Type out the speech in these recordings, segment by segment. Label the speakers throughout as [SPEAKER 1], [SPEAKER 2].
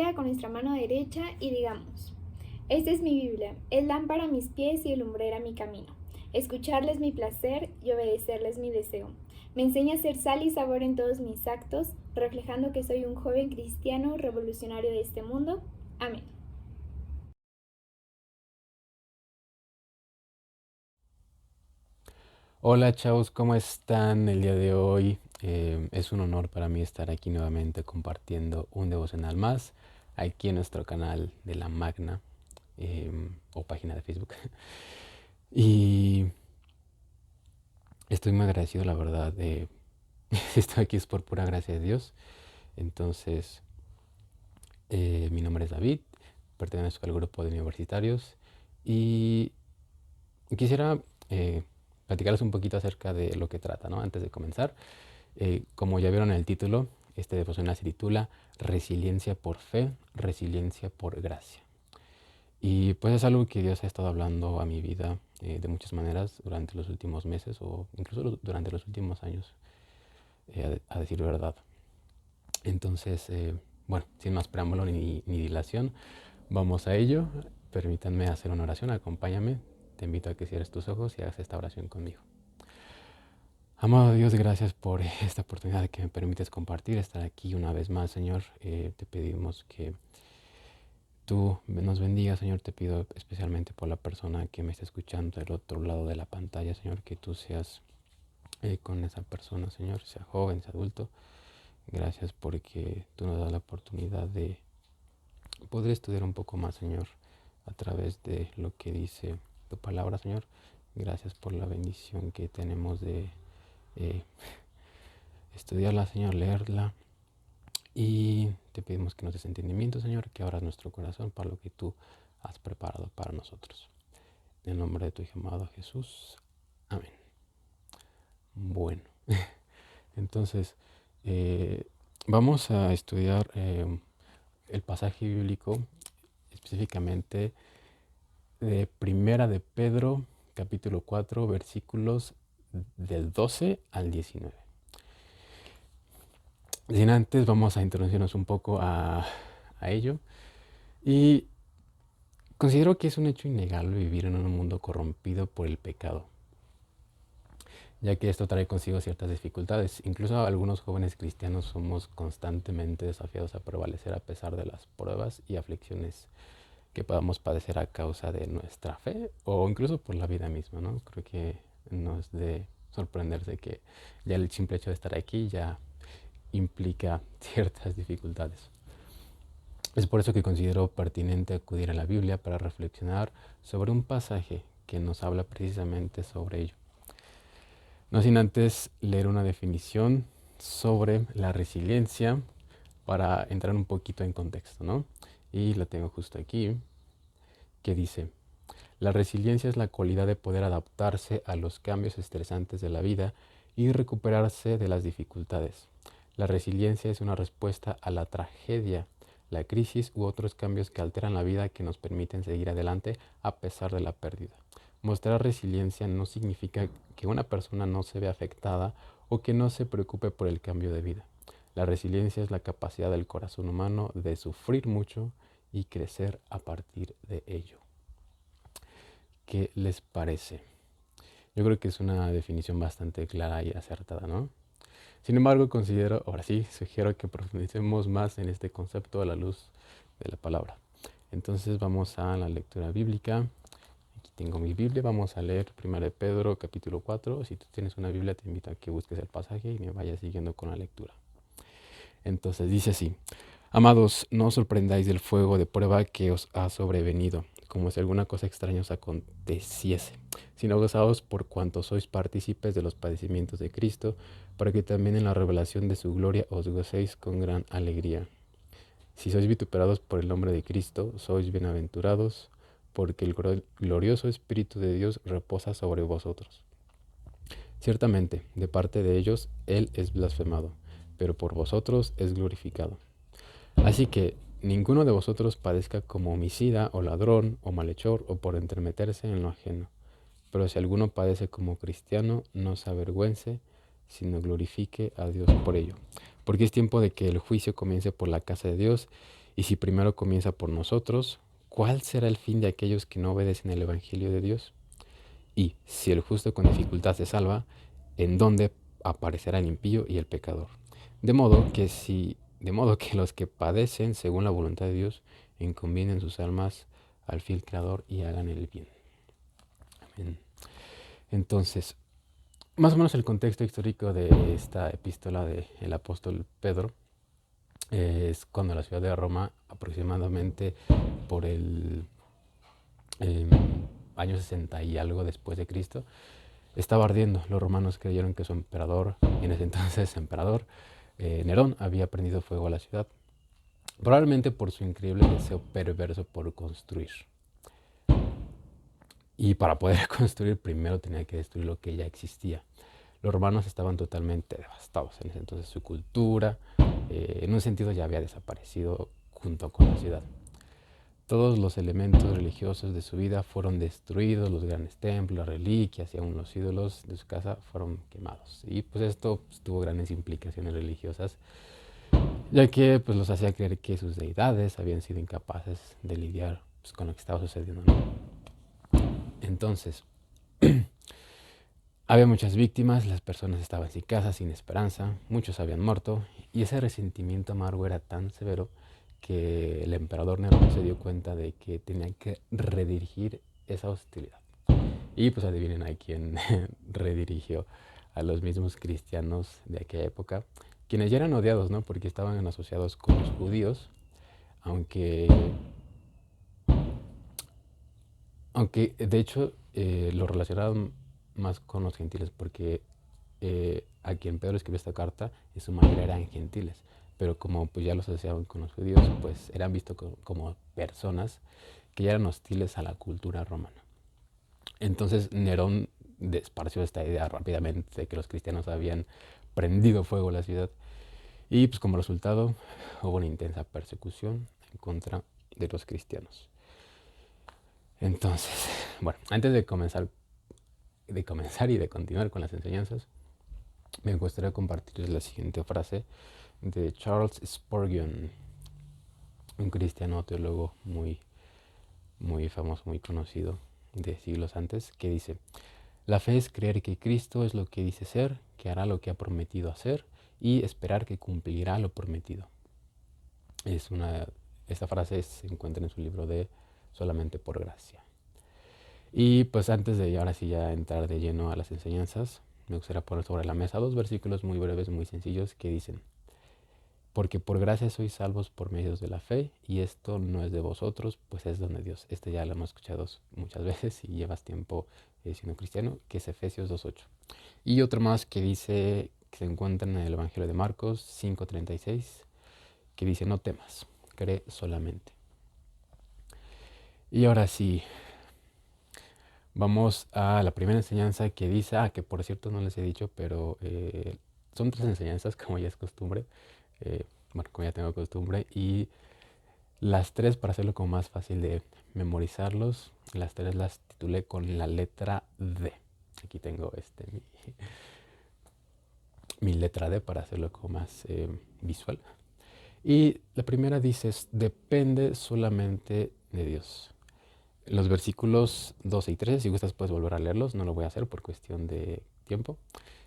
[SPEAKER 1] Biblia con nuestra mano derecha y digamos: esta es mi Biblia, es lámpara a mis pies y lumbrera a mi camino. Escucharles mi placer y obedecerles mi deseo. Me enseña a ser sal y sabor en todos mis actos, reflejando que soy un joven cristiano revolucionario de este mundo. Amén.
[SPEAKER 2] Hola chavos, ¿cómo están el día de hoy? Es un honor para mí estar aquí nuevamente compartiendo un devocional más aquí en nuestro canal de La Magna o página de Facebook. Y estoy muy agradecido, la verdad, de si estoy aquí es por pura gracia de Dios. Entonces, mi nombre es David, pertenezco al grupo de universitarios y quisiera platicarles un poquito acerca de lo que trata, ¿no? Antes de comenzar. Como ya vieron en el título, este devocional se titula Resiliencia por fe, resiliencia por gracia. Y pues es algo que Dios ha estado hablando a mi vida de muchas maneras durante los últimos meses o incluso durante los últimos años, a decir verdad. Entonces, bueno, sin más preámbulo ni dilación, vamos a ello. Permítanme hacer una oración, acompáñame. Te invito a que cierres tus ojos y hagas esta oración conmigo. Amado Dios, gracias por esta oportunidad que me permites compartir, estar aquí una vez más, Señor. Te pedimos que tú nos bendigas, Señor. Te pido especialmente por la persona que me está escuchando del otro lado de la pantalla, Señor, que tú seas con esa persona, Señor, sea joven, sea adulto. Gracias porque tú nos das la oportunidad de poder estudiar un poco más, Señor, a través de lo que dice tu palabra, Señor. Gracias por la bendición que tenemos de eh, estudiarla, Señor, leerla. Y te pedimos que nos des entendimiento, Señor, que abras nuestro corazón para lo que tú has preparado para nosotros. En el nombre de tu Hijo amado Jesús. Amén. Bueno, entonces vamos a estudiar el pasaje bíblico específicamente de Primera de Pedro, capítulo 4, versículos del 12 al 19. Sin antes, vamos a introducirnos un poco a ello. Y considero que es un hecho innegable vivir en un mundo corrompido por el pecado, ya que esto trae consigo ciertas dificultades. Incluso algunos jóvenes cristianos somos constantemente desafiados a prevalecer a pesar de las pruebas y aflicciones que podamos padecer a causa de nuestra fe o incluso por la vida misma, ¿no? Creo que no es de sorprenderse que ya el simple hecho de estar aquí ya implica ciertas dificultades. Es por eso que considero pertinente acudir a la Biblia para reflexionar sobre un pasaje que nos habla precisamente sobre ello. No sin antes leer una definición sobre la resiliencia para entrar un poquito en contexto, ¿no? Y la tengo justo aquí, que dice: la resiliencia es la cualidad de poder adaptarse a los cambios estresantes de la vida y recuperarse de las dificultades. La resiliencia es una respuesta a la tragedia, la crisis u otros cambios que alteran la vida que nos permiten seguir adelante a pesar de la pérdida. Mostrar resiliencia no significa que una persona no se vea afectada o que no se preocupe por el cambio de vida. La resiliencia es la capacidad del corazón humano de sufrir mucho y crecer a partir de ello. ¿Qué les parece? Yo creo que es una definición bastante clara y acertada, ¿no? Sin embargo, considero, ahora sí, sugiero que profundicemos más en este concepto a la luz de la palabra. Entonces vamos a la lectura bíblica. Aquí tengo mi Biblia, vamos a leer 1 de Pedro capítulo 4. Si tú tienes una Biblia, te invito a que busques el pasaje y me vayas siguiendo con la lectura. Entonces dice así: amados, no os sorprendáis del fuego de prueba que os ha sobrevenido, como si alguna cosa extraña os aconteciese, sino gozaos por cuanto sois partícipes de los padecimientos de Cristo, para que también en la revelación de su gloria os gocéis con gran alegría. Si sois vituperados por el nombre de Cristo, sois bienaventurados, porque el glorioso Espíritu de Dios reposa sobre vosotros. Ciertamente, de parte de ellos, Él es blasfemado, pero por vosotros es glorificado. Así que ninguno de vosotros padezca como homicida o ladrón o malhechor o por entremeterse en lo ajeno. Pero si alguno padece como cristiano, no se avergüence, sino glorifique a Dios por ello. Porque es tiempo de que el juicio comience por la casa de Dios, Y si primero comienza por nosotros, ¿cuál será el fin de aquellos que no obedecen el Evangelio de Dios? Y si el justo con dificultad se salva, ¿en dónde aparecerá el impío y el pecador? De modo que los que padecen según la voluntad de Dios encomienden sus almas al fiel Creador y hagan el bien. Amén. Entonces, más o menos el contexto histórico de esta epístola del apóstol Pedro es cuando la ciudad de Roma, aproximadamente por el eh, año 60 y algo después de Cristo, estaba ardiendo. Los romanos creyeron que su emperador, y en ese entonces emperador, Nerón, había prendido fuego a la ciudad, probablemente por su increíble deseo perverso por construir. Y para poder construir primero tenía que destruir lo que ya existía. Los romanos estaban totalmente devastados en ese entonces. Su cultura, en un sentido, ya había desaparecido junto con la ciudad. Todos los elementos religiosos de su vida fueron destruidos, los grandes templos, las reliquias y aún los ídolos de su casa fueron quemados. Y pues esto tuvo grandes implicaciones religiosas, ya que pues, los hacía creer que sus deidades habían sido incapaces de lidiar pues, con lo que estaba sucediendo, ¿no? Entonces, había muchas víctimas, las personas estaban sin casa, sin esperanza, muchos habían muerto, y ese resentimiento amargo era tan severo que el emperador Nerón se dio cuenta de que tenía que redirigir esa hostilidad. Y pues adivinen a quién redirigió: a los mismos cristianos de aquella época, quienes ya eran odiados, ¿no? Porque estaban asociados con los judíos, aunque, aunque de hecho lo relacionaban más con los gentiles, porque a quien Pedro escribió esta carta, en su mayoría eran gentiles, pero como pues ya los asociaban con los judíos, pues eran vistos como personas que ya eran hostiles a la cultura romana. Entonces Nerón esparció esta idea rápidamente de que los cristianos habían prendido fuego a la ciudad, y pues como resultado hubo una intensa persecución en contra de los cristianos. Entonces, bueno, antes de comenzar y de continuar con las enseñanzas, me gustaría compartirles la siguiente frase de Charles Spurgeon, un cristiano teólogo muy famoso, muy conocido de siglos antes, que dice: la fe es creer que Cristo es lo que dice ser, que hará lo que ha prometido hacer y esperar que cumplirá lo prometido. Esta frase se encuentra en su libro de Solamente por Gracia. Y pues antes de ahora sí ya entrar de lleno a las enseñanzas, me gustaría poner sobre la mesa 2 versículos muy breves, muy sencillos, que dicen: porque por gracia sois salvos por medio de la fe, y esto no es de vosotros, pues es don de Dios. Este ya lo hemos escuchado muchas veces si llevas tiempo siendo cristiano, que es Efesios 2:8. Y otro más que dice, que se encuentra en el Evangelio de Marcos 5:36, que dice: no temas, cree solamente. Y ahora sí, vamos a la primera enseñanza, que dice, que por cierto no les he dicho, pero son 3 enseñanzas, como ya es costumbre, bueno, como ya tengo costumbre, y las 3, para hacerlo como más fácil de memorizarlos, las 3 las titulé con la letra D. Aquí tengo mi letra D para hacerlo como más visual. Y la primera dice: depende solamente de Dios. Los versículos 12 y 13, si gustas puedes volver a leerlos, no lo voy a hacer por cuestión de tiempo.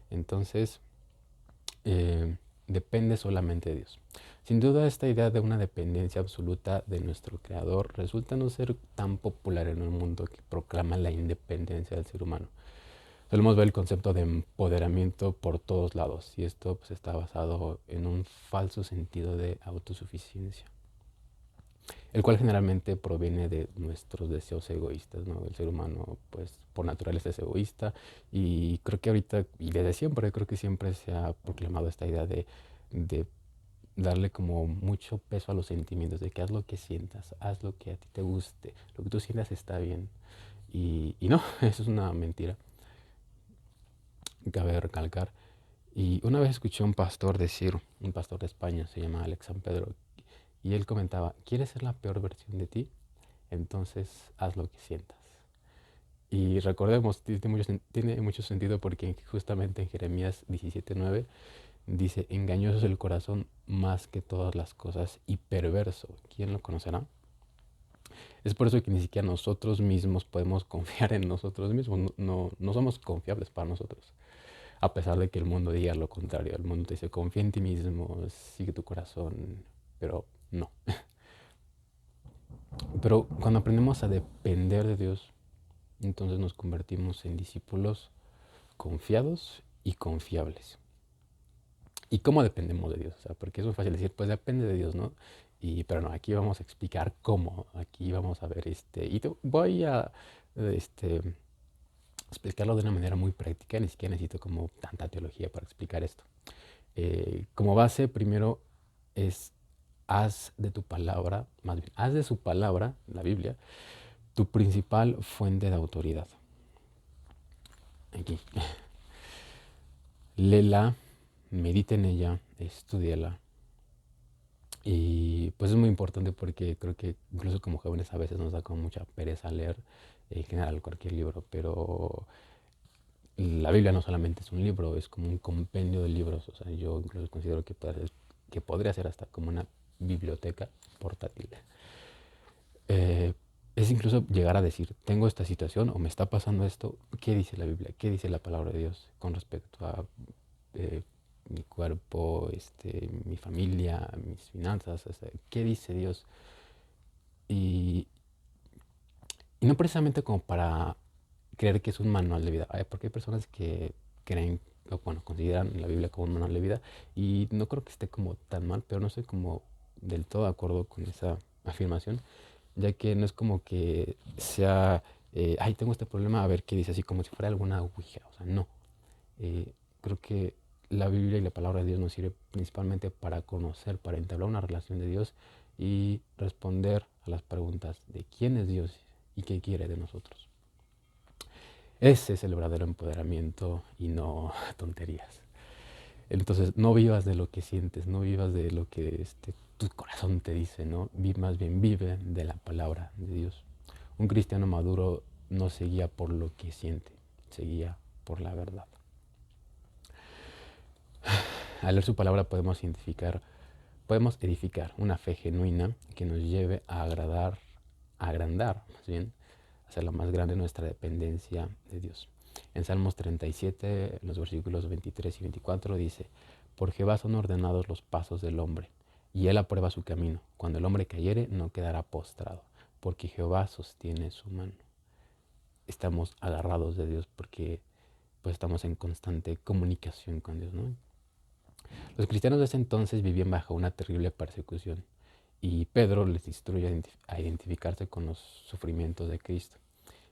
[SPEAKER 2] Entonces, depende solamente de Dios. Sin duda, esta idea de una dependencia absoluta de nuestro Creador resulta no ser tan popular en un mundo que proclama la independencia del ser humano. Solemos ver el concepto de empoderamiento por todos lados, y esto pues, está basado en un falso sentido de autosuficiencia, el cual generalmente proviene de nuestros deseos egoístas, ¿no? El ser humano, pues, por naturaleza es egoísta, y creo que ahorita, y desde siempre, creo que siempre se ha proclamado esta idea de darle como mucho peso a los sentimientos, de que haz lo que sientas, haz lo que a ti te guste, lo que tú sientas está bien. Y no, eso es una mentira, cabe recalcar. Y una vez escuché a un pastor decir, un pastor de España, se llama Alex San Pedro, y él comentaba: ¿quieres ser la peor versión de ti? Entonces haz lo que sientas. Y recordemos, tiene mucho sentido, porque justamente en Jeremías 17:9 Dice, engañoso es el corazón más que todas las cosas y perverso. ¿Quién lo conocerá? Es por eso que ni siquiera nosotros mismos podemos confiar en nosotros mismos. No somos confiables para nosotros. A pesar de que el mundo diga lo contrario. El mundo te dice, confía en ti mismo, sigue tu corazón. Pero no. Pero cuando aprendemos a depender de Dios, entonces nos convertimos en discípulos confiados y confiables. ¿Y cómo dependemos de Dios? O sea, porque es muy fácil decir, pues depende de Dios, ¿no? Pero no, aquí vamos a explicar cómo. Aquí vamos a ver, y te voy a este, explicarlo de una manera muy práctica. Ni siquiera necesito como tanta teología para explicar esto. Como base, primero es haz de tu palabra, más bien, haz de su palabra, la Biblia, tu principal fuente de autoridad. Aquí. Léela, medita en ella, estúdiala. Y pues es muy importante porque creo que incluso como jóvenes a veces nos da como mucha pereza leer en general cualquier libro, pero la Biblia no solamente es un libro, es como un compendio de libros. O sea, yo incluso considero que podría ser hasta como una biblioteca portátil. Eh, es incluso llegar a decir, tengo esta situación o me está pasando esto, ¿qué dice la Biblia? ¿Qué dice la palabra de Dios con respecto a eh, mi cuerpo, mi familia, mis finanzas? O sea, ¿qué dice Dios? Y, y no precisamente como para creer que es un manual de vida, porque hay personas que creen, o bueno, consideran la Biblia como un manual de vida, y no creo que esté como tan mal, pero no estoy como del todo de acuerdo con esa afirmación, ya que no es como que sea, ay, tengo este problema, a ver qué dice, así como si fuera alguna ouija. O sea, no. Creo que la Biblia y la palabra de Dios nos sirve principalmente para conocer, para entablar una relación de Dios y responder a las preguntas de quién es Dios y qué quiere de nosotros. Ese es el verdadero empoderamiento y no tonterías. Entonces, no vivas de lo que sientes, no vivas de lo que tu corazón te dice, ¿no? Más bien vive de la palabra de Dios. Un cristiano maduro no se guía por lo que siente, se guía por la verdad. Al leer su palabra podemos edificar una fe genuina que nos lleve a agrandar, más bien, hacerla más grande nuestra dependencia de Dios. En Salmos 37, en los versículos 23 y 24 dice, por Jehová son ordenados los pasos del hombre, y él aprueba su camino. Cuando el hombre cayere, no quedará postrado, porque Jehová sostiene su mano. Estamos agarrados de Dios porque pues estamos en constante comunicación con Dios, ¿no? Los cristianos de ese entonces vivían bajo una terrible persecución, y Pedro les instruye a identificarse con los sufrimientos de Cristo.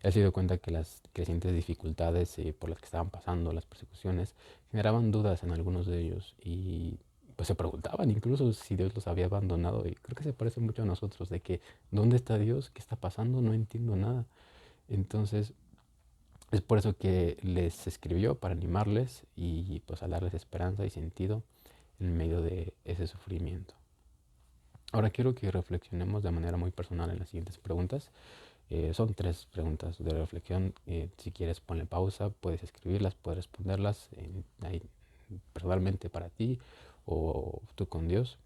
[SPEAKER 2] Él se dio cuenta que las crecientes dificultades por las que estaban pasando, las persecuciones, generaban dudas en algunos de ellos, y pues se preguntaban incluso si Dios los había abandonado. Y creo que se parece mucho a nosotros, de que ¿dónde está Dios? ¿Qué está pasando? No entiendo nada. Entonces es por eso que les escribió, para animarles y pues a darles esperanza y sentido en medio de ese sufrimiento. Ahora quiero que reflexionemos de manera muy personal en las siguientes preguntas. Son 3 preguntas de reflexión. Si quieres ponle pausa, puedes escribirlas, puedes responderlas ahí, personalmente para ti o tú con Dios.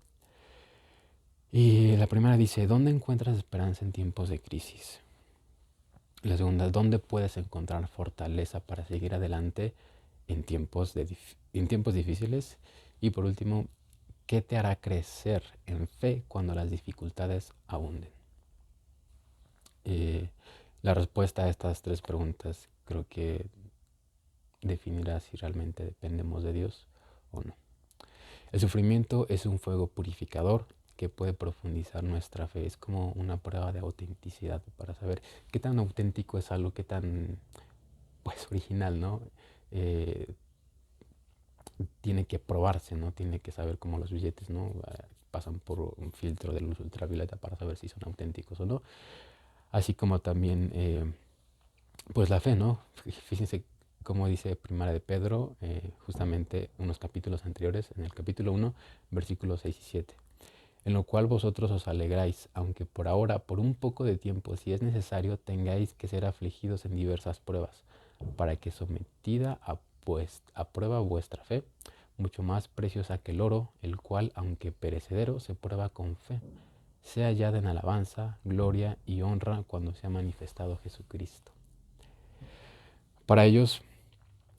[SPEAKER 2] Y la primera dice, ¿dónde encuentras esperanza en tiempos de crisis? La segunda, ¿dónde puedes encontrar fortaleza para seguir adelante en tiempos difíciles? Y por último, ¿qué te hará crecer en fe cuando las dificultades abunden? La respuesta a estas 3 preguntas creo que definirá si realmente dependemos de Dios o no. El sufrimiento es un fuego purificador que puede profundizar nuestra fe. Es como una prueba de autenticidad para saber qué tan auténtico es algo, qué tan pues original, ¿no? Tiene que probarse, ¿no? Tiene que saber cómo los billetes, ¿no? Pasan por un filtro de luz ultravioleta para saber si son auténticos o no. Así como también, pues la fe, ¿no? Fíjense cómo dice Primera de Pedro, justamente unos capítulos anteriores, en el capítulo 1, versículos 6 y 7. En lo cual vosotros os alegráis, aunque por ahora, por un poco de tiempo, si es necesario, tengáis que ser afligidos en diversas pruebas, para que sometida a prueba vuestra fe, mucho más preciosa que el oro, el cual, aunque perecedero, se prueba con fe, sea hallada en alabanza, gloria y honra cuando sea manifestado Jesucristo. Para ellos,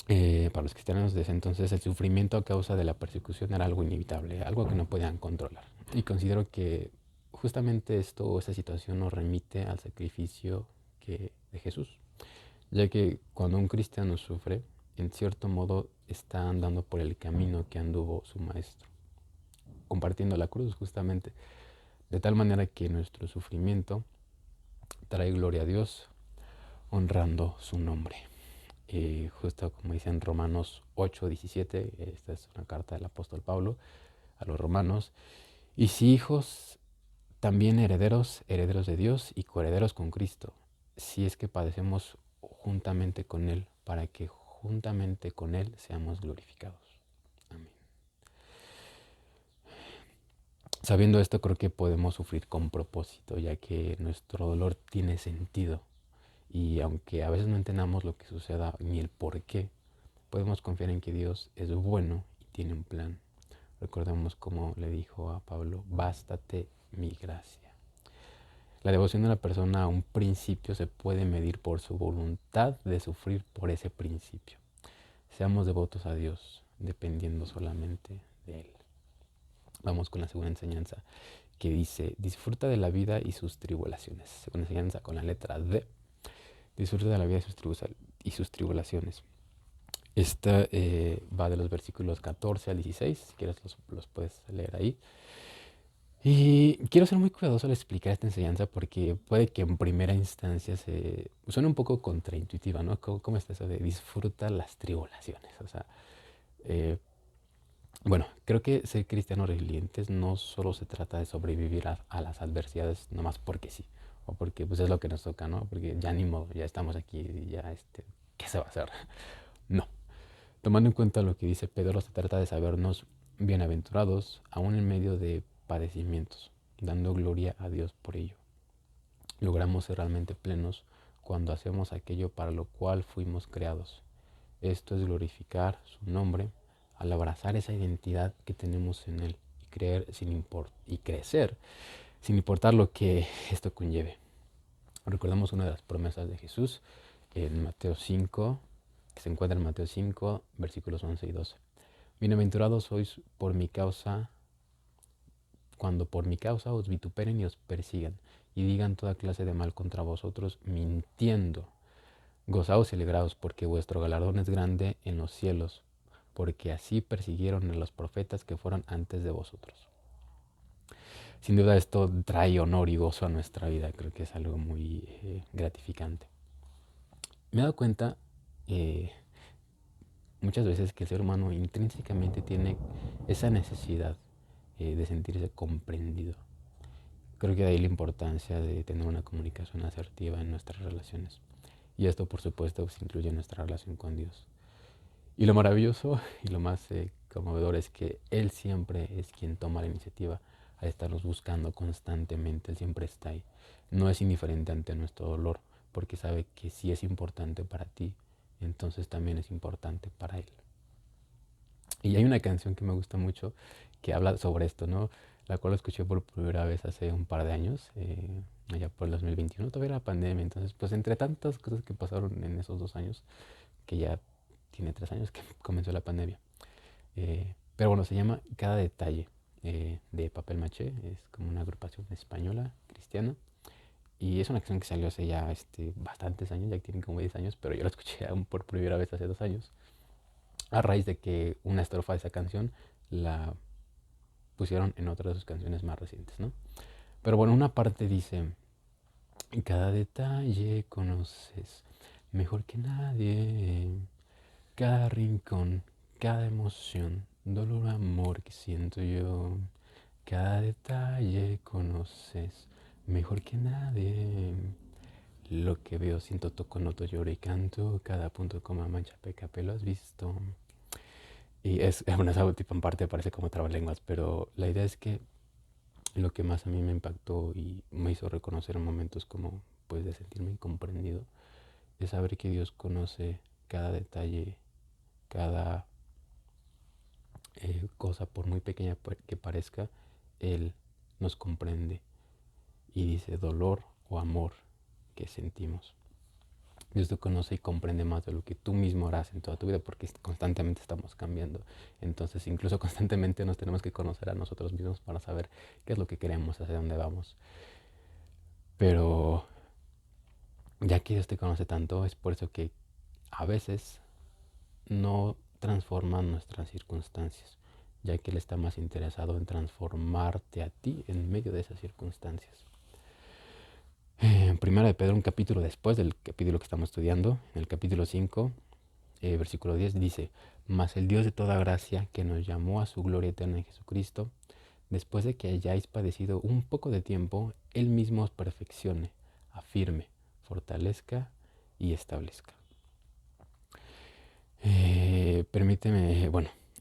[SPEAKER 2] para los cristianos de ese entonces, el sufrimiento a causa de la persecución era algo inevitable, algo que no podían controlar. Y considero que justamente esto o esa situación nos remite al sacrificio de Jesús, ya que cuando un cristiano sufre, en cierto modo está andando por el camino que anduvo su maestro, compartiendo la cruz justamente, de tal manera que nuestro sufrimiento trae gloria a Dios, honrando su nombre. Justo como dice en Romanos 8:17, esta es una carta del apóstol Pablo a los romanos, y si hijos, también herederos, herederos de Dios y coherederos con Cristo, si es que padecemos juntamente con Él, para que juntamente con Él seamos glorificados. Amén. Sabiendo esto, creo que podemos sufrir con propósito, ya que nuestro dolor tiene sentido. Y aunque a veces no entendamos lo que suceda ni el por qué, podemos confiar en que Dios es bueno y tiene un plan. Recordemos como le dijo a Pablo, bástate mi gracia. La devoción de una persona a un principio se puede medir por su voluntad de sufrir por ese principio. Seamos devotos a Dios, dependiendo solamente de Él. Vamos con la segunda enseñanza, que dice, disfruta de la vida y sus tribulaciones. Segunda enseñanza con la letra D. Disfruta de la vida y sus tribulaciones. Esta va de los versículos 14 al 16, si quieres los puedes leer ahí. Y quiero ser muy cuidadoso al explicar esta enseñanza porque puede que en primera instancia suene un poco contraintuitiva, ¿no? ¿Cómo está eso de disfruta las tribulaciones? O sea, bueno, creo que ser cristianos resilientes no solo se trata de sobrevivir a las adversidades nomás porque sí, o porque pues es lo que nos toca, ¿no? Porque ya ni modo, ya estamos aquí, y ya ¿qué se va a hacer? No. Tomando en cuenta lo que dice Pedro, se trata de sabernos bienaventurados aún en medio de padecimientos, dando gloria a Dios por ello. Logramos ser realmente plenos cuando hacemos aquello para lo cual fuimos creados. Esto es glorificar su nombre al abrazar esa identidad que tenemos en Él y crecer sin importar lo que esto conlleve. Recordamos una de las promesas de Jesús en Mateo 5, que se encuentra en Mateo 5, versículos 11 y 12. Bienaventurados sois por mi causa, cuando por mi causa os vituperen y os persigan, y digan toda clase de mal contra vosotros, mintiendo. Gozaos y alegraos, porque vuestro galardón es grande en los cielos, porque así persiguieron a los profetas que fueron antes de vosotros. Sin duda esto trae honor y gozo a nuestra vida, creo que es algo muy gratificante. Me he dado cuenta muchas veces que el ser humano intrínsecamente tiene esa necesidad de sentirse comprendido. Creo que de ahí la importancia de tener una comunicación asertiva en nuestras relaciones. Y esto, por supuesto, pues, incluye nuestra relación con Dios. Y lo maravilloso y lo más conmovedor es que Él siempre es quien toma la iniciativa a estarnos buscando constantemente. Él siempre está ahí. No es indiferente ante nuestro dolor, porque sabe que si es importante para ti, entonces también es importante para Él. Y hay una canción que me gusta mucho que habla sobre esto, ¿no? La cual escuché por primera vez hace un par de años, allá por el 2021, todavía era la pandemia. Entonces, pues entre tantas cosas que pasaron en esos 2 años, que ya tiene 3 años que comenzó la pandemia. Pero bueno, se llama Cada Detalle, de Papel Maché. Es como una agrupación española, cristiana. Y es una canción que salió hace ya bastantes años, ya que tienen como 10 años, pero yo la escuché aún por primera vez hace 2 años. A raíz de que una estrofa de esa canción la pusieron en otra de sus canciones más recientes, ¿no? Pero bueno, una parte dice, cada detalle conoces mejor que nadie, cada rincón, cada emoción, dolor, amor que siento yo, cada detalle conoces mejor que nadie. Lo que veo, siento, toco, noto, lloro y canto, cada punto, coma, mancha, peca, pelo, has visto. Y bueno, es algo tipo en parte parece como trabalenguas, pero la idea es que lo que más a mí me impactó y me hizo reconocer momentos como pues de sentirme incomprendido es saber que Dios conoce cada detalle, cada cosa por muy pequeña que parezca, Él nos comprende y dice dolor o amor que sentimos. Dios te conoce y comprende más de lo que tú mismo harás en toda tu vida, porque constantemente estamos cambiando. Entonces, incluso constantemente nos tenemos que conocer a nosotros mismos para saber qué es lo que queremos, hacia dónde vamos. Pero ya que Dios te conoce tanto, es por eso que a veces no transforma nuestras circunstancias, ya que Él está más interesado en transformarte a ti en medio de esas circunstancias. Primera de Pedro, un capítulo después del capítulo que estamos estudiando, en el capítulo 5, versículo 10, dice: Mas el Dios de toda gracia, que nos llamó a su gloria eterna en Jesucristo, después de que hayáis padecido un poco de tiempo, Él mismo os perfeccione, afirme, fortalezca y establezca.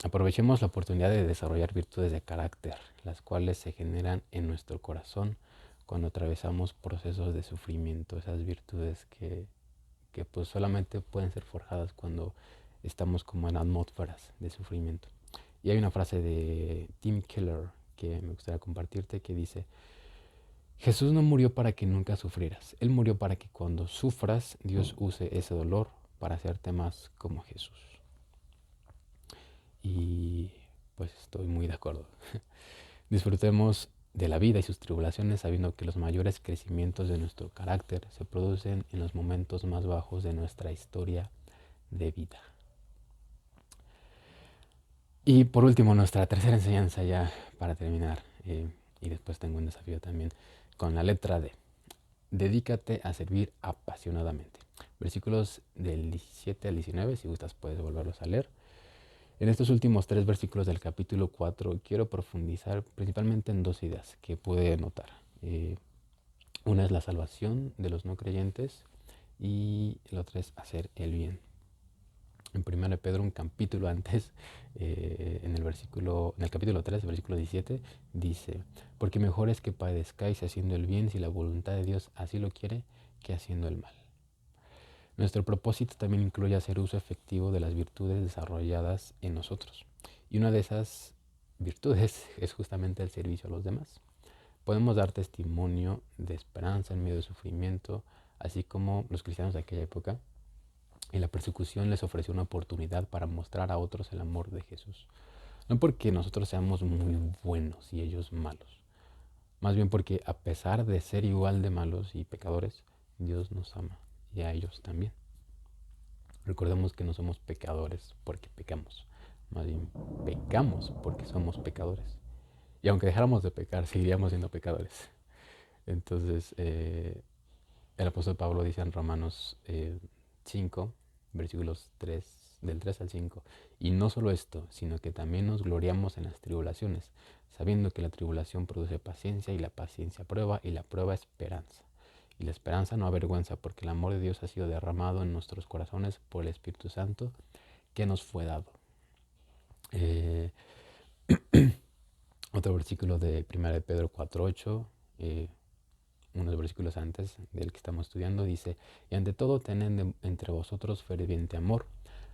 [SPEAKER 2] Aprovechemos la oportunidad de desarrollar virtudes de carácter, las cuales se generan en nuestro corazón cuando atravesamos procesos de sufrimiento, esas virtudes que pues solamente pueden ser forjadas cuando estamos como en atmósferas de sufrimiento. Y hay una frase de Tim Keller que me gustaría compartirte que dice: Jesús no murió para que nunca sufrieras, Él murió para que cuando sufras Dios use ese dolor para hacerte más como Jesús. Y pues estoy muy de acuerdo. Disfrutemos de la vida y sus tribulaciones sabiendo que los mayores crecimientos de nuestro carácter se producen en los momentos más bajos de nuestra historia de vida. Y por último, nuestra tercera enseñanza ya para terminar, y después tengo un desafío también, con la letra D. Dedícate a servir apasionadamente. Versículos del 17 al 19, si gustas puedes volverlos a leer. En estos últimos 3 versículos del capítulo 4 quiero profundizar principalmente en 2 ideas que pude notar. Una es la salvación de los no creyentes y la otra es hacer el bien. En 1 Pedro, un capítulo antes, en el capítulo 3, versículo 17, dice: Porque mejor es que padezcáis haciendo el bien si la voluntad de Dios así lo quiere, que haciendo el mal. Nuestro propósito también incluye hacer uso efectivo de las virtudes desarrolladas en nosotros. Y una de esas virtudes es justamente el servicio a los demás. Podemos dar testimonio de esperanza en medio de sufrimiento, así como los cristianos de aquella época. Y la persecución les ofreció una oportunidad para mostrar a otros el amor de Jesús. No porque nosotros seamos muy buenos y ellos malos. Más bien porque a pesar de ser igual de malos y pecadores, Dios nos ama y a ellos también. Recordemos que no somos pecadores porque pecamos. Más bien pecamos porque somos pecadores. Y aunque dejáramos de pecar, seguiríamos siendo pecadores. Entonces, el apóstol Pablo dice en Romanos 5, versículos del 3 al 5: Y no solo esto, sino que también nos gloriamos en las tribulaciones, sabiendo que la tribulación produce paciencia, y la paciencia prueba, y la prueba esperanza. Y la esperanza no avergüenza, porque el amor de Dios ha sido derramado en nuestros corazones por el Espíritu Santo que nos fue dado. Otro versículo de 1 de Pedro 4:8, unos versículos antes del que estamos estudiando, dice: Y ante todo tened entre vosotros ferviente amor,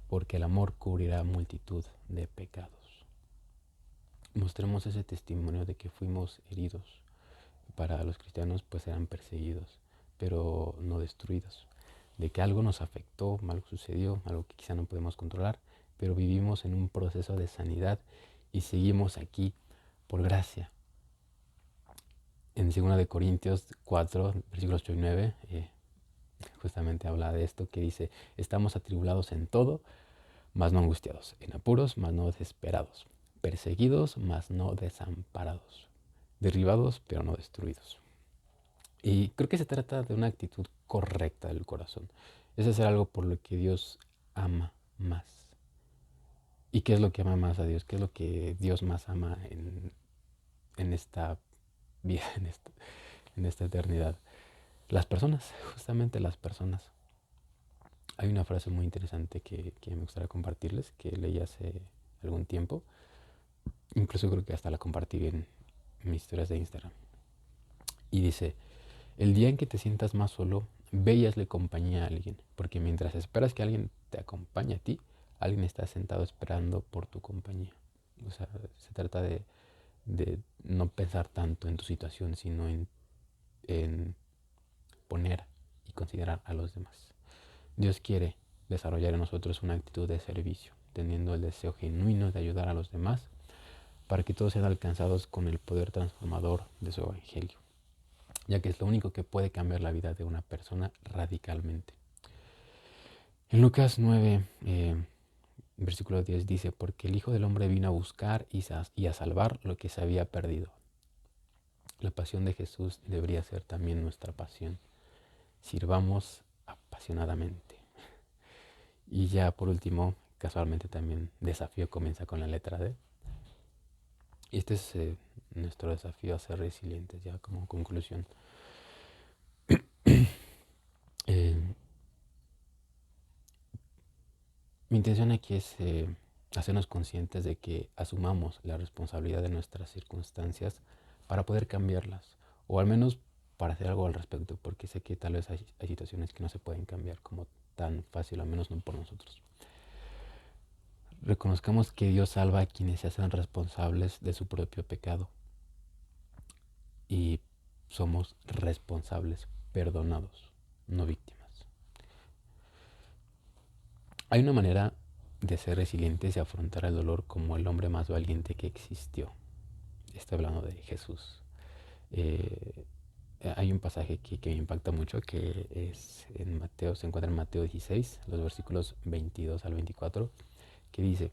[SPEAKER 2] porque el amor cubrirá multitud de pecados. Mostremos ese testimonio de que fuimos heridos. Para los cristianos pues eran perseguidos, pero no destruidos. De que algo nos afectó, algo sucedió, algo que quizá no podemos controlar, pero vivimos en un proceso de sanidad y seguimos aquí por gracia. En 2 de Corintios 4, versículos 8 y 9, justamente habla de esto, que dice: Estamos atribulados en todo, mas no angustiados; en apuros, mas no desesperados; perseguidos, mas no desamparados; derribados, pero no destruidos. Y creo que se trata de una actitud correcta del corazón. Es hacer algo por lo que Dios ama más. ¿Y qué es lo que ama más a Dios? ¿Qué es lo que Dios más ama en esta vida, en esta eternidad? Las personas, justamente las personas. Hay una frase muy interesante que me gustaría compartirles, que leí hace algún tiempo. Incluso creo que hasta la compartí en mis historias de Instagram. Y dice: El día en que te sientas más solo, ve y hazle compañía a alguien, porque mientras esperas que alguien te acompañe a ti, alguien está sentado esperando por tu compañía. O sea, se trata de no pensar tanto en tu situación, sino en poner y considerar a los demás. Dios quiere desarrollar en nosotros una actitud de servicio, teniendo el deseo genuino de ayudar a los demás para que todos sean alcanzados con el poder transformador de su evangelio, ya que es lo único que puede cambiar la vida de una persona radicalmente. En Lucas 9, versículo 10 dice, porque el Hijo del Hombre vino a buscar y a salvar lo que se había perdido. La pasión de Jesús debería ser también nuestra pasión. Sirvamos apasionadamente. Y ya por último, casualmente también, desafío comienza con la letra D. Y este es nuestro desafío a ser resilientes, ya como conclusión. Eh, Mi intención aquí es hacernos conscientes de que asumamos la responsabilidad de nuestras circunstancias para poder cambiarlas, o al menos para hacer algo al respecto, porque sé que tal vez hay situaciones que no se pueden cambiar como tan fácil, al menos no por nosotros. Reconozcamos que Dios salva a quienes se hacen responsables de su propio pecado y somos responsables, perdonados, no víctimas. Hay una manera de ser resilientes y afrontar el dolor como el hombre más valiente que existió. Estoy hablando de Jesús. Eh, Hay un pasaje que me impacta mucho que es en Mateo, se encuentra en Mateo 16, los versículos 22 al 24, que dice,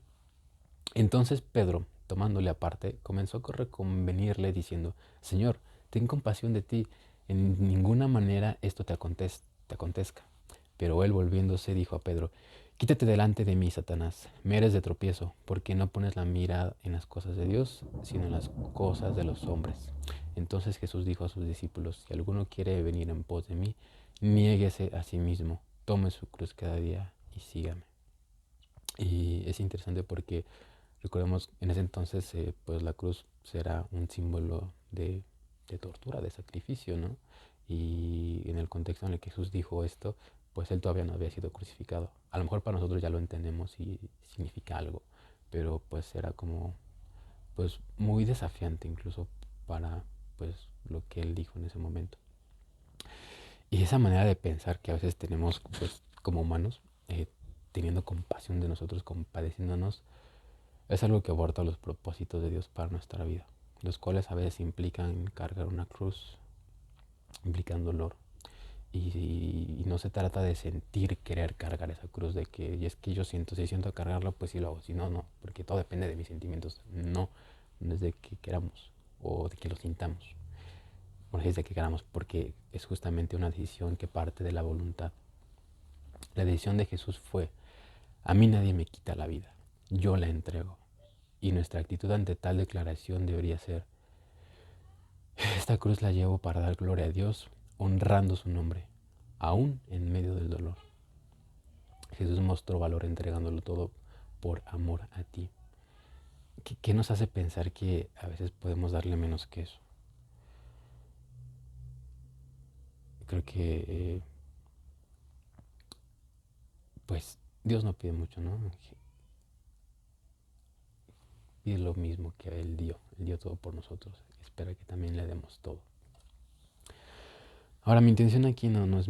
[SPEAKER 2] entonces Pedro, tomándole aparte, comenzó a reconvenirle diciendo, Señor, ten compasión de ti, en ninguna manera esto te acontezca. Pero él volviéndose dijo a Pedro, quítate delante de mí, Satanás, me eres de tropiezo, porque no pones la mira en las cosas de Dios, sino en las cosas de los hombres. Entonces Jesús dijo a sus discípulos, si alguno quiere venir en pos de mí, niéguese a sí mismo, tome su cruz cada día y sígame. Y es interesante porque recordemos, en ese entonces pues la cruz será un símbolo de tortura, de sacrificio, ¿no? Y en el contexto en el que Jesús dijo esto, pues él todavía no había sido crucificado. A lo mejor para nosotros ya lo entendemos y significa algo, pero pues era como pues muy desafiante incluso para pues lo que él dijo en ese momento. Y esa manera de pensar que a veces tenemos pues como humanos, teniendo compasión de nosotros, compadeciéndonos, es algo que aborta los propósitos de Dios para nuestra vida, los cuales a veces implican cargar una cruz, implican dolor. Y no se trata de sentir querer cargar esa cruz, de que y es que yo siento, si siento cargarlo, pues sí lo hago, si no, no, porque todo depende de mis sentimientos, no, no es de que queramos o de que lo sintamos, no es de que queramos, porque es justamente una decisión que parte de la voluntad. La decisión de Jesús fue, a mí nadie me quita la vida, yo la entrego. Y nuestra actitud ante tal declaración debería ser, esta cruz la llevo para dar gloria a Dios, honrando su nombre, aún en medio del dolor. Jesús mostró valor entregándolo todo por amor a ti. ¿Qué nos hace pensar que a veces podemos darle menos que eso? Creo que pues Dios no pide mucho, ¿no? Pide lo mismo que Él dio todo por nosotros. Espera que también le demos todo. Ahora, mi intención aquí no es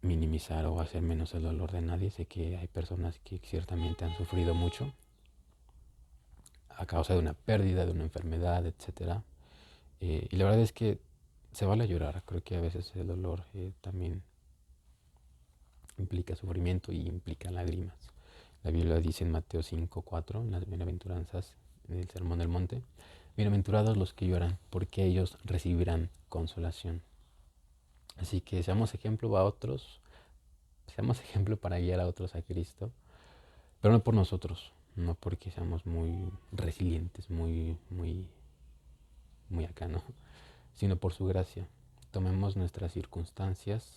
[SPEAKER 2] minimizar o hacer menos el dolor de nadie. Sé que hay personas que ciertamente han sufrido mucho a causa de una pérdida, de una enfermedad, etc. Y la verdad es que se vale llorar. Creo que a veces el dolor también implica sufrimiento y implica lágrimas. La Biblia dice en Mateo 5:4, en las bienaventuranzas, en el Sermón del Monte, bienaventurados los que lloran, porque ellos recibirán consolación. Así que seamos ejemplo a otros, seamos ejemplo para guiar a otros a Cristo, pero no por nosotros, no porque seamos muy resilientes, muy acá, ¿no? Sino por su gracia. Tomemos nuestras circunstancias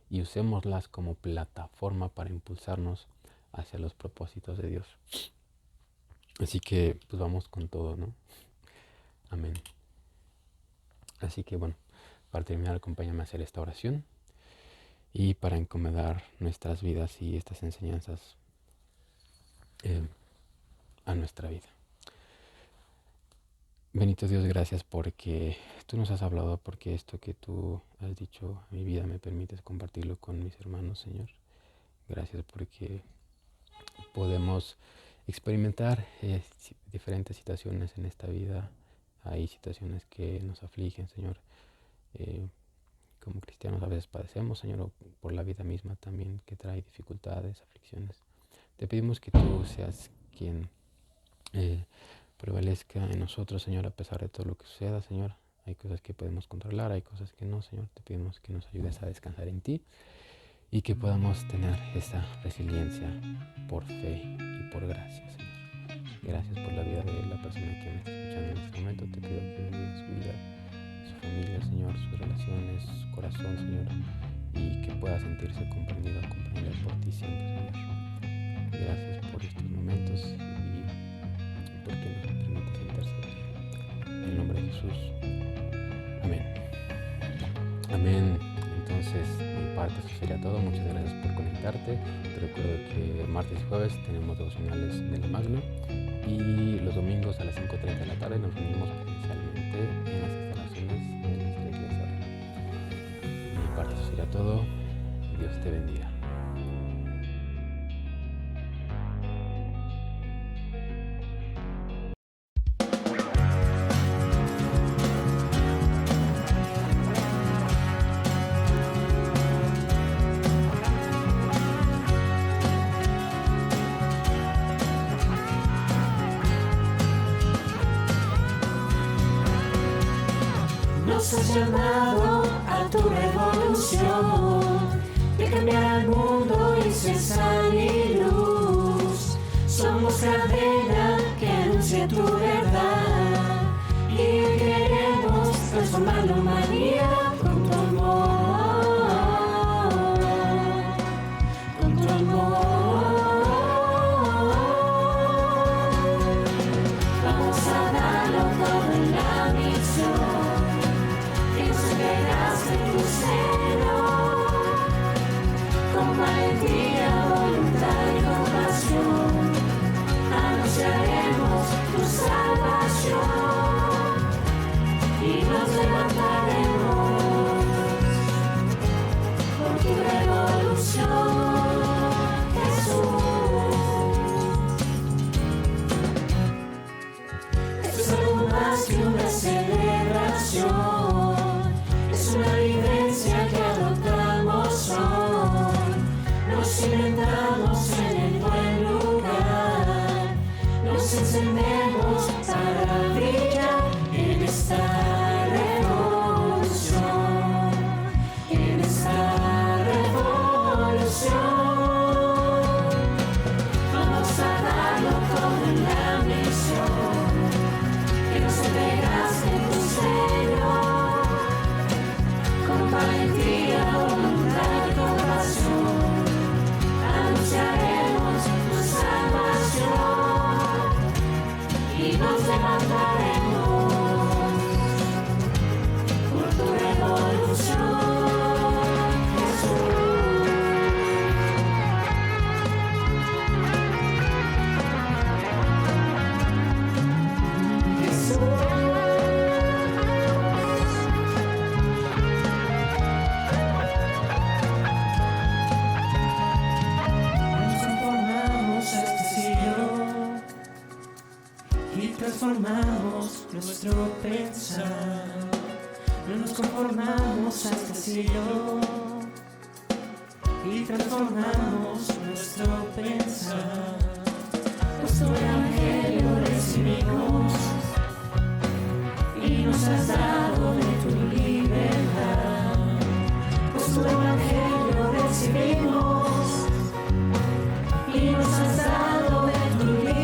[SPEAKER 2] y usémoslas como plataforma para impulsarnos hacia los propósitos de Dios. Así que pues vamos con todo, ¿no? Amén. Así que bueno, para terminar, acompáñame a hacer esta oración y para encomendar nuestras vidas y estas enseñanzas a nuestra vida. Bendito Dios, gracias porque tú nos has hablado, porque esto que tú has dicho a mi vida me permites compartirlo con mis hermanos, Señor. Gracias porque podemos experimentar diferentes situaciones en esta vida. Hay situaciones que nos afligen, Señor. Eh, como cristianos a veces padecemos, Señor, o por la vida misma también, que trae dificultades, aflicciones. Te pedimos que tú seas quien prevalezca en nosotros, Señor, a pesar de todo lo que suceda, Señor. Hay cosas que podemos controlar, hay cosas que no, Señor. Te pedimos que nos ayudes a descansar en ti y que podamos tener esa resiliencia por fe y por gracia, Señor. Gracias por la vida de la persona que me está escuchando en este momento. Te pido que bendiga su vida, su familia, Señor, sus relaciones, su corazón, Señor, y que pueda sentirse comprendido, comprendida por ti siempre, Señor. Gracias por estos momentos y porque nos permites interceder. En el nombre de Jesús. Amén. Amén. Entonces, de mi parte eso sería todo. Muchas gracias por conectarte. Te recuerdo que martes y jueves tenemos devocionales de la Magna y los domingos a las 5:30 de la tarde nos reunimos presencialmente en las instalaciones de nuestra iglesia. De mi parte eso sería todo. Dios te bendiga.
[SPEAKER 3] Nos has llamado a tu revolución, de cambiar al mundo y ser sal y luz. Somos cadena que anuncia tu verdad y queremos transformar la humanidad con tu amor, con tu amor. Vamos a darlo todo en la misión. Con valentía, voluntad y compasión, anunciaremos tu salvación y nos levantaremos por tu revolución, Jesús. Es algo más que una celebración. Es una vivencia que adoptamos hoy. Nos inventamos en el buen lugar. Nos encendemos para brillar en esta revolución. En esta revolución. Vamos a darlo todo en la misión. Que nos entregaste tu Señor. Con valentía, voluntad y compasión, anunciaremos tu salvación y nos levantaremos por tu revolución, Jesús. Transformamos nuestro pensar, no nos conformamos a este siglo y transformamos nuestro pensar. Pues tu evangelio recibimos y nos has dado de tu libertad. Pues tu evangelio recibimos y nos has dado de tu libertad.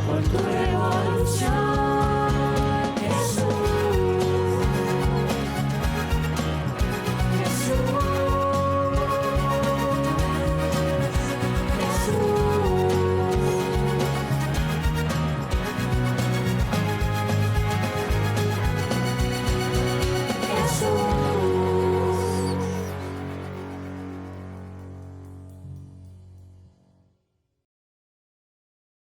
[SPEAKER 3] Por tu revolución.